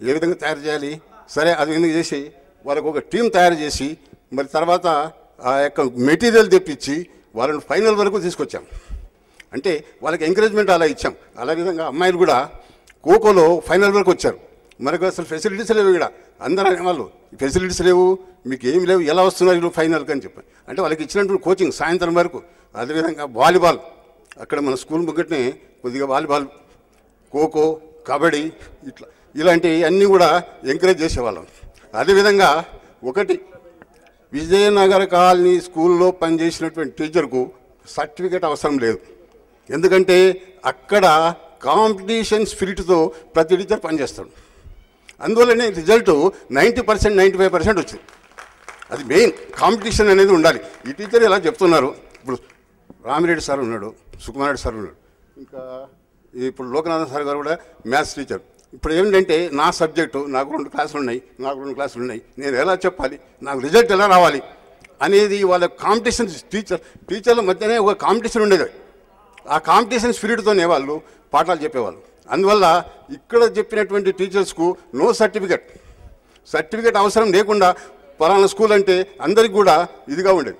ఏ విధంగా తయారు చేయాలి, సరే అది విధంగా చేసి వాళ్ళకు ఒక టీం తయారు చేసి మరి తర్వాత ఆ యొక్క మెటీరియల్ తెప్పించి వాళ్ళని ఫైనల్ వరకు తీసుకొచ్చాం. అంటే వాళ్ళకి ఎంకరేజ్మెంట్ అలా ఇచ్చాం. అలా విధంగా అమ్మాయిలు కూడా ఖోఖోలో ఫైనల్ వరకు వచ్చారు. మనకు అసలు ఫెసిలిటీస్ లేవు, ఇక్కడ అందరూ అనేవాళ్ళు ఫెసిలిటీస్ లేవు, మీకు ఏమి లేవు, ఎలా వస్తున్నారు వీళ్ళు ఫైనల్కి అని చెప్పి. అంటే వాళ్ళకి ఇచ్చినటువంటి కోచింగ్ సాయంత్రం వరకు. అదేవిధంగా వాలీబాల్ అక్కడ మన స్కూల్ ముగ్గట్నే కొద్దిగా వాలీబాల్, ఖోఖో, కబడ్డీ ఇలాంటివి అన్నీ కూడా ఎంకరేజ్ చేసేవాళ్ళం. అదేవిధంగా ఒకటి విజయనగర కాలనీ స్కూల్లో పనిచేసినటువంటి టీచర్కు సర్టిఫికేట్ అవసరం లేదు. ఎందుకంటే అక్కడ కాంపిటీషన్ స్పిరిట్తో ప్రతి టీచర్ పనిచేస్తాడు. అందువల్లనే రిజల్ట్ 90%, 95% వచ్చింది. అది మెయిన్. కాంపిటీషన్ అనేది ఉండాలి. ఈ టీచర్ ఎలా చెప్తున్నారు, ఇప్పుడు రామిరెడ్డి సార్ ఉన్నాడు, సుకుమారెడ్డి సార్ ఉన్నాడు, ఇంకా ఇప్పుడు లోకనాథన్ సార్ గారు కూడా మ్యాథ్స్ టీచర్. ఇప్పుడు ఏంటంటే నా సబ్జెక్టు, నాకు 2 క్లాసులు ఉన్నాయి, నేను ఎలా చెప్పాలి, నాకు రిజల్ట్ ఎలా రావాలి అనేది వాళ్ళ కాంపిటీషన్. టీచర్ల మధ్యనే ఒక కాంపిటీషన్ ఉండేది. ఆ కాంపిటీషన్ స్పిరిట్తోనే వాళ్ళు పాఠాలు చెప్పేవాళ్ళు. అందువల్ల ఇక్కడ చెప్పినటువంటి టీచర్స్కు నో సర్టిఫికేట్ అవసరం లేకుండా పలానా స్కూల్ అంటే అందరికి కూడా ఇదిగా ఉండేది.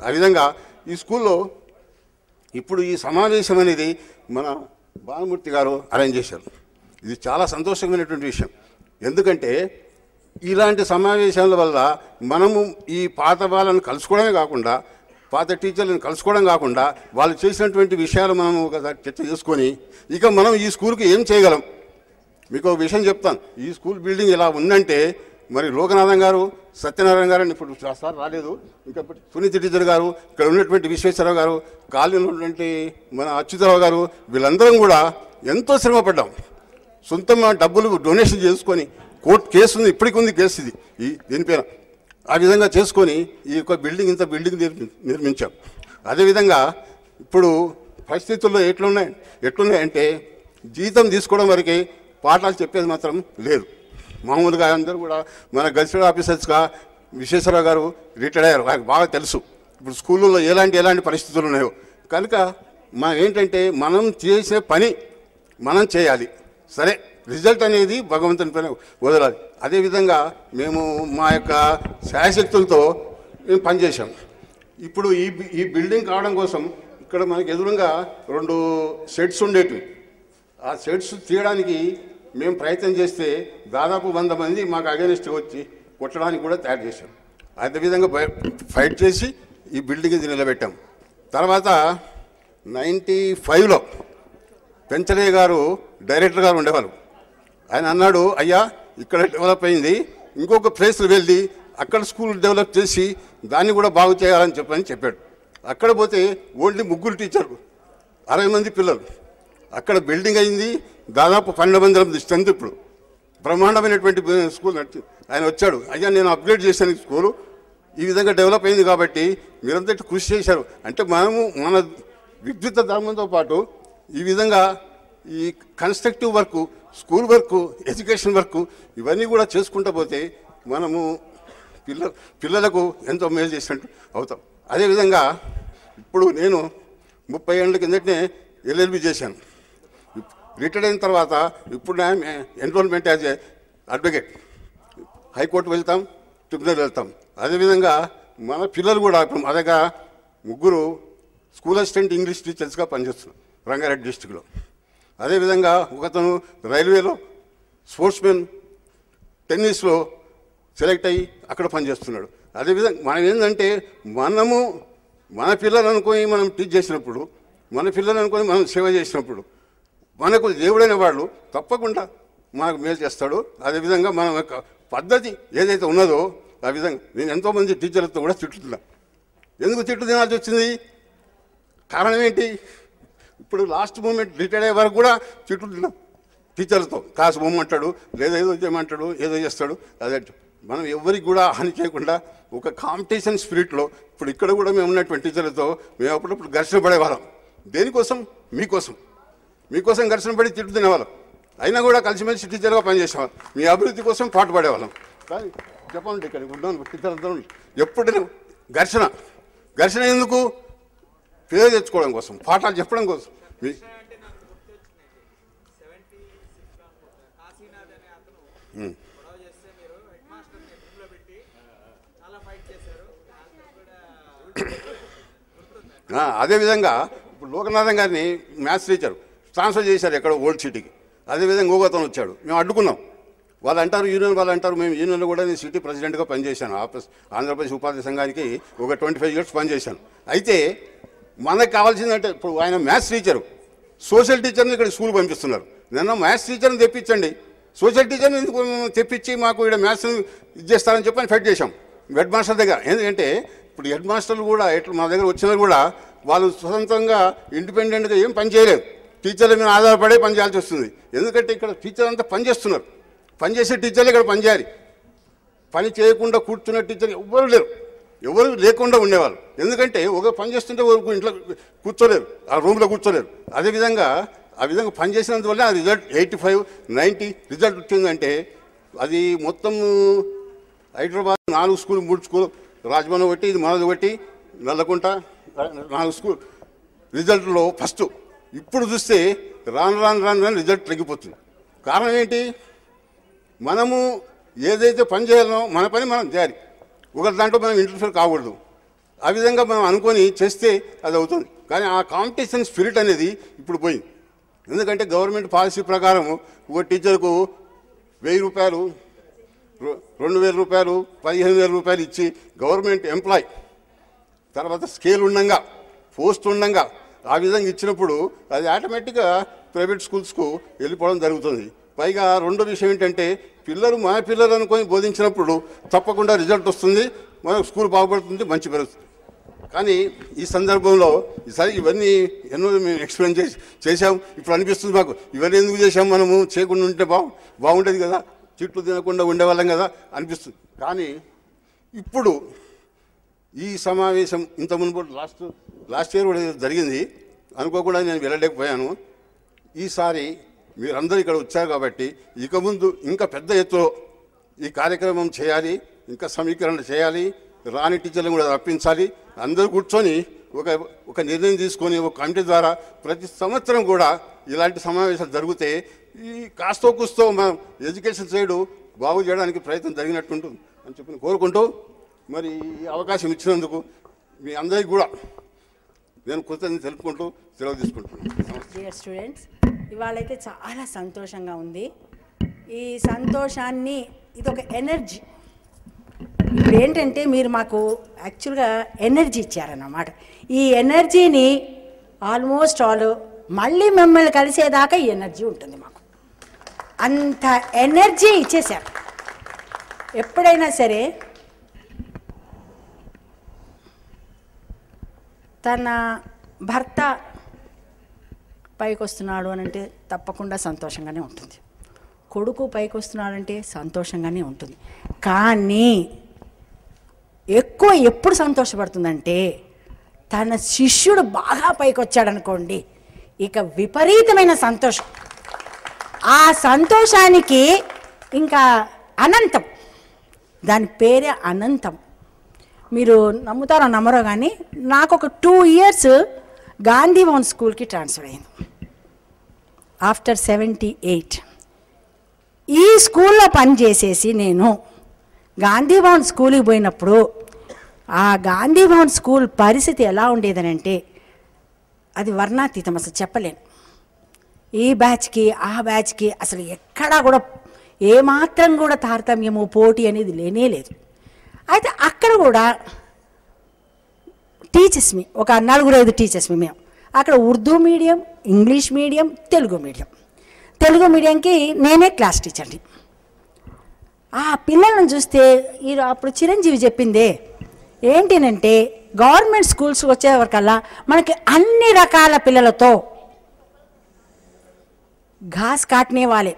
ఆ విధంగా ఈ స్కూల్లో ఇప్పుడు ఈ సమావేశం అనేది మన భానుమూర్తి గారు అరేంజ్ చేశారు. ఇది చాలా సంతోషమైనటువంటి విషయం. ఎందుకంటే ఇలాంటి సమావేశాల వల్ల మనము ఈ పాత వాళ్ళని కలుసుకోవడమే కాకుండా, పాత టీచర్లను కలుసుకోవడం కాకుండా, వాళ్ళు చేసినటువంటి విషయాలు మనం ఒకసారి చర్చ చేసుకొని ఇక మనం ఈ స్కూల్కి ఏం చేయగలం. మీకు ఒక విషయం చెప్తాను. ఈ స్కూల్ బిల్డింగ్ ఇలా ఉందంటే మరి లోకనాథన్ గారు, సత్యనారాయణ గారు, ఇప్పుడు సార్ రాలేదు, ఇంకా సునీత టీచర్ గారు, ఇక్కడ ఉన్నటువంటి విశ్వేశ్వరరావు గారు, కాలనీలో ఉన్నటువంటి మన అచ్యుతరావు గారు, వీళ్ళందరం కూడా ఎంతో శ్రమపడ్డాం. సొంతంగా డబ్బులు డొనేషన్ చేసుకొని, కోర్టు కేసు ఉంది, ఇప్పటికి ఉంది కేసు ఇది దీనిపైన. ఆ విధంగా చేసుకొని ఈ యొక్క ఇంత బిల్డింగ్ నిర్మించాం. అదేవిధంగా ఇప్పుడు పరిస్థితుల్లో ఎట్లున్నాయంటే జీతం తీసుకోవడం వరకే, పాఠాలు చెప్పేది మాత్రం లేదు. మామూలుగా అందరూ కూడా మన గజిటెడ్ ఆఫీసర్స్గా విశ్వేశ్వరరావు గారు రిటైర్డ్ అయ్యారు, ఆయనకు బాగా తెలుసు ఇప్పుడు స్కూళ్ళలో ఎలాంటి పరిస్థితులు ఉన్నాయో. కనుక మనం ఏంటంటే మనం చేసే పని మనం చేయాలి, సరే రిజల్ట్ అనేది భగవంతుని పైన వదలాలి. అదేవిధంగా మేము మా యొక్క శాయశక్తులతో మేము పనిచేసాం. ఇప్పుడు ఈ బిల్డింగ్ కావడం కోసం ఇక్కడ మనకి ఎదురుగా 2 షెడ్స్ ఉండేటివి. ఆ షెడ్స్ తీయడానికి మేము ప్రయత్నం చేస్తే దాదాపు 100 మంది మాకు అగైనెస్ట్గా వచ్చి కొట్టడానికి కూడా తయారు చేశాం. అదేవిధంగా ఫైట్ చేసి ఈ బిల్డింగ్ నిలబెట్టాం. తర్వాత 95లో పెంచలయ్య గారు డైరెక్టర్ గారు ఉండేవారు. ఆయన అన్నాడు, అయ్యా ఇక్కడ డెవలప్ అయింది, ఇంకొక ప్లేస్లో వెళ్ళి అక్కడ స్కూల్ డెవలప్ చేసి దాన్ని కూడా బాగు చేయాలని చెప్పాడు. అక్కడ పోతే ఓన్లీ 3 టీచర్లు, 60 మంది పిల్లలు. అక్కడ బిల్డింగ్ అయింది, దాదాపు 12 మంది స్ట్రెంత్. ఇప్పుడు బ్రహ్మాండమైనటువంటి స్కూల్ నడిచింది. ఆయన వచ్చాడు, అయ్యా నేను అప్గ్రేడ్ చేశాను స్కూలు, ఈ విధంగా డెవలప్ అయింది కాబట్టి మీరంతా కృషి చేశారు. అంటే మనము మన విద్యుత్ ధర్మంతో పాటు ఈ విధంగా ఈ constructive work, school work, education work ఇవన్నీ కూడా చేసుకుంటూ పోతే మనము పిల్లలకు ఎంతో మేలు చేసినట్టు అవుతాం. అదేవిధంగా ఇప్పుడు నేను 30 ఏళ్ళ కిందటనే LLB చేశాను. రిటైర్డ్ అయిన తర్వాత ఇప్పుడు enrolment as a advocate. High court వెళ్తాం, ట్రిబ్యునల్ వెళ్తాం. అదేవిధంగా మన పిల్లలు కూడా ఇప్పుడు మా దగ్గర 3 స్కూల్ అసిస్టెంట్ ఇంగ్లీష్ టీచర్స్గా పనిచేస్తున్నాం రంగారెడ్డి డిస్టిక్లో. అదేవిధంగా ఒకతను రైల్వేలో స్పోర్ట్స్మెన్, టెన్నిస్లో సెలెక్ట్ అయ్యి అక్కడ పనిచేస్తున్నాడు. అదేవిధంగా మనం ఏంటంటే మనము మన పిల్లలు అనుకొని మనం టీచ్ చేసినప్పుడు, మన పిల్లలు అనుకొని మనం సేవ చేసినప్పుడు మనకు దేవుడైన వాళ్ళు తప్పకుండా మనకు మేలు చేస్తాడు. అదేవిధంగా మన యొక్క పద్ధతి ఏదైతే ఉన్నదో ఆ విధంగా నేను ఎంతోమంది టీచర్లతో కూడా తిట్టుతున్నా. ఎందుకు తిట్టు తినాల్సి వచ్చింది? కారణం ఏంటి? ఇప్పుడు లాస్ట్ మూమెంట్ రిటైర్డ్ అయ్యే వరకు కూడా తిట్టుతున్నాం టీచర్లతో. కాసు బొమ్మంటాడు, లేదా ఏదో చేయమంటాడు, ఏదో చేస్తాడు. అదే మనం ఎవరికి కూడా హాని చేయకుండా ఒక కాంపిటీషన్ స్పిరిట్లో ఇప్పుడు ఇక్కడ కూడా మేము ఉన్నటువంటి టీచర్లతో మేము అప్పుడప్పుడు ఘర్షణ పడేవాళ్ళం. దేనికోసం? మీకోసం ఘర్షణ పడి తిట్టు తినేవాళ్ళం. అయినా కూడా కలిసిమెలిసి టీచర్గా పనిచేసేవాళ్ళం. మీ అభివృద్ధి కోసం పాటు పడేవాళ్ళం. కానీ చెప్పండి, ఇక్కడ ఉన్నాను టీచర్లతో ఎప్పుడు ఘర్షణ ఎందుకు? పేరు తెచ్చుకోవడం కోసం, పాఠాలు చెప్పడం కోసం. అదేవిధంగా ఇప్పుడు లోకనాథన్ గారిని మ్యాథ్స్ టీచర్ ట్రాన్స్ఫర్ చేశారు ఎక్కడ ఓల్డ్ సిటీకి. అదేవిధంగా ఇంకొకతను వచ్చాడు, మేము అడ్డుకున్నాం. వాళ్ళు అంటారు యూనియన్ వాళ్ళు అంటారు, మేము యూనియన్లో కూడా నేను సిటీ ప్రెసిడెంట్గా పనిచేశాను. ఆంధ్రప్రదేశ్ ఉపాధి సంఘానికి ఒక 25 years పనిచేశాను. అయితే మనకు కావాల్సిందంటే ఇప్పుడు ఆయన మ్యాథ్స్ టీచరు, సోషల్ టీచర్ని ఇక్కడ స్కూల్ పంపిస్తున్నారు. నిన్న మ్యాథ్స్ టీచర్ని తెప్పించండి, సోషల్ టీచర్ని ఎందుకు తెప్పించి మాకు ఇక్కడ మ్యాథ్స్ని ఇది చేస్తారని చెప్పని ఫైట్ చేశాం హెడ్ మాస్టర్ దగ్గర. ఎందుకంటే ఇప్పుడు హెడ్ మాస్టర్లు కూడా ఎట్లా మా దగ్గర వచ్చినా కూడా వాళ్ళు స్వతంత్రంగా ఇండిపెండెంట్గా ఏం పని చేయలేదు, టీచర్ల మీద ఆధారపడే పని చేయాల్సి వస్తుంది. ఎందుకంటే ఇక్కడ టీచర్ అంతా పని చేస్తున్నారు, పనిచేసే టీచర్లు ఇక్కడ పనిచేయాలి. పని చేయకుండా కూర్చున్న టీచర్ ఎవ్వరు లేరు, ఎవరు లేకుండా ఉండేవాళ్ళు. ఎందుకంటే ఒక పని చేస్తుంటే ఇంట్లో కూర్చోలేరు, ఆ రూమ్లో కూర్చోలేరు. అదేవిధంగా ఆ విధంగా పనిచేసినందువల్ల ఆ రిజల్ట్ 85, 90 రిజల్ట్ వచ్చిందంటే అది మొత్తం హైదరాబాద్ 4 స్కూల్ 3 స్కూల్, రాజభవన్ ఒకటి, ఇది మనది ఒకటి, నల్లకుంట 4 స్కూల్ రిజల్ట్లో ఫస్ట్. ఇప్పుడు చూస్తే రాను రిజల్ట్ తగ్గిపోతుంది. కారణం ఏంటి? మనము ఏదైతే పని చేయాలనో మన పని మనం చేయాలి, ఒకరి దాంట్లో మనం ఇంటర్ఫియర్ కాకూడదు. ఆ విధంగా మనం అనుకొని చేస్తే అది అవుతుంది. కానీ ఆ కాంపిటీషన్ స్పిరిట్ అనేది ఇప్పుడు పోయింది. ఎందుకంటే గవర్నమెంట్ పాలసీ ప్రకారం ఒక టీచర్కు 1000 రూపాయలు, 2000 రూపాయలు, 15,000 రూపాయలు ఇచ్చి గవర్నమెంట్ ఎంప్లాయ్, తర్వాత స్కేల్ ఉండంగా, పోస్ట్ ఉండంగా ఆ విధంగా ఇచ్చినప్పుడు అది ఆటోమేటిక్గా ప్రైవేట్ స్కూల్స్కు వెళ్ళిపోవడం జరుగుతుంది. పైగా రెండో విషయం ఏంటంటే పిల్లలు మన పిల్లలు అనుకొని బోధించినప్పుడు తప్పకుండా రిజల్ట్ వస్తుంది, మన స్కూల్ బాగుపడుతుంది, మంచి పెరుగుతుంది. కానీ ఈ సందర్భంలో ఈసారి ఇవన్నీ ఎన్నో మేము ఎక్స్ప్లెయిన్ చేసాం. ఇప్పుడు అనిపిస్తుంది మాకు ఇవన్నీ ఎందుకు చేసాం, మనము చేయకుండా ఉంటే బాగుంటుంది కదా, చెట్లు తినకుండా ఉండేవాళ్ళం కదా అనిపిస్తుంది. కానీ ఇప్పుడు ఈ సమావేశం ఇంత మునుపు లాస్ట్ ఇయర్ కూడా జరిగింది, అనుకోకుండా నేను వెళ్ళలేకపోయాను. ఈసారి మీరందరూ ఇక్కడ వచ్చారు కాబట్టి ఇక ముందు ఇంకా పెద్ద ఎత్తులో ఈ కార్యక్రమం చేయాలి, ఇంకా సమీకరణ చేయాలి, రాని టీచర్లను కూడా రప్పించాలి. అందరూ కూర్చొని ఒక నిర్ణయం తీసుకొని ఒక కమిటీ ద్వారా ప్రతి సంవత్సరం కూడా ఇలాంటి సమావేశాలు జరిగితే ఈ కాస్తో కూస్తో మనం ఎడ్యుకేషన్ సైడు బాగు చేయడానికి ప్రయత్నం జరిగినట్టుంటుంది అని చెప్పి కోరుకుంటూ, మరి ఈ అవకాశం ఇచ్చినందుకు మీ అందరికీ కూడా నేను కృతజ్ఞతలు తెలుపుకుంటూ సెలవు తీసుకుంటున్నాను. డియర్ స్టూడెంట్స్, ఇవాళైతే చాలా సంతోషంగా ఉంది. ఈ సంతోషాన్ని ఇది ఒక ఎనర్జీ. ఇప్పుడు ఏంటంటే మీరు మాకు యాక్చువల్గా ఎనర్జీ ఇచ్చారన్నమాట. ఈ ఎనర్జీని ఆల్మోస్ట్ ఆల్ మళ్ళీ మిమ్మల్ని కలిసేదాకా ఈ ఎనర్జీ ఉంటుంది మాకు. అంత ఎనర్జీ ఇచ్చేశారు. ఎప్పుడైనా సరే తన భర్త పైకి వస్తున్నాడు అని అంటే తప్పకుండా సంతోషంగానే ఉంటుంది, కొడుకు పైకి వస్తున్నాడంటే సంతోషంగానే ఉంటుంది. కానీ ఎక్కువ ఎప్పుడు సంతోషపడుతుందంటే తన శిష్యుడు బాగా పైకి వచ్చాడనుకోండి, ఇక విపరీతమైన సంతోషం. ఆ సంతోషానికి ఇంకా అనంతం, దాని పేరే అనంతం. మీరు నమ్ముతారో నమ్మరో కానీ నాకు ఒక 2 years గాంధీ భవన్ స్కూల్కి ట్రాన్స్ఫర్ అయింది ఆఫ్టర్ 78. ఈ స్కూల్లో పనిచేసేసి నేను గాంధీ భవన్ స్కూల్కి పోయినప్పుడు ఆ గాంధీ భవన్ స్కూల్ పరిస్థితి ఎలా ఉండేదనంటే అది వర్ణాతీతం, అసలు చెప్పలేను. ఈ బ్యాచ్కి ఆ బ్యాచ్కి అసలు ఎక్కడా కూడా ఏమాత్రం కూడా తారతమ్యము పోటీ అనేది లేనే లేదు. అయితే అక్కడ కూడా టీచర్స్మి ఒక 4-5 టీచర్స్మి మేము. అక్కడ Urdu medium, English medium, Telugu medium. Telugu మీడియంకి నేనే క్లాస్ టీచర్ని. ఆ పిల్లలను చూస్తే అప్పుడు చిరంజీవి చెప్పిందే ఏంటినంటే గవర్నమెంట్ స్కూల్స్కి వచ్చేవరకల్లా మనకి అన్ని రకాల పిల్లలతో ఘాస్ కాటనే వాళ్ళే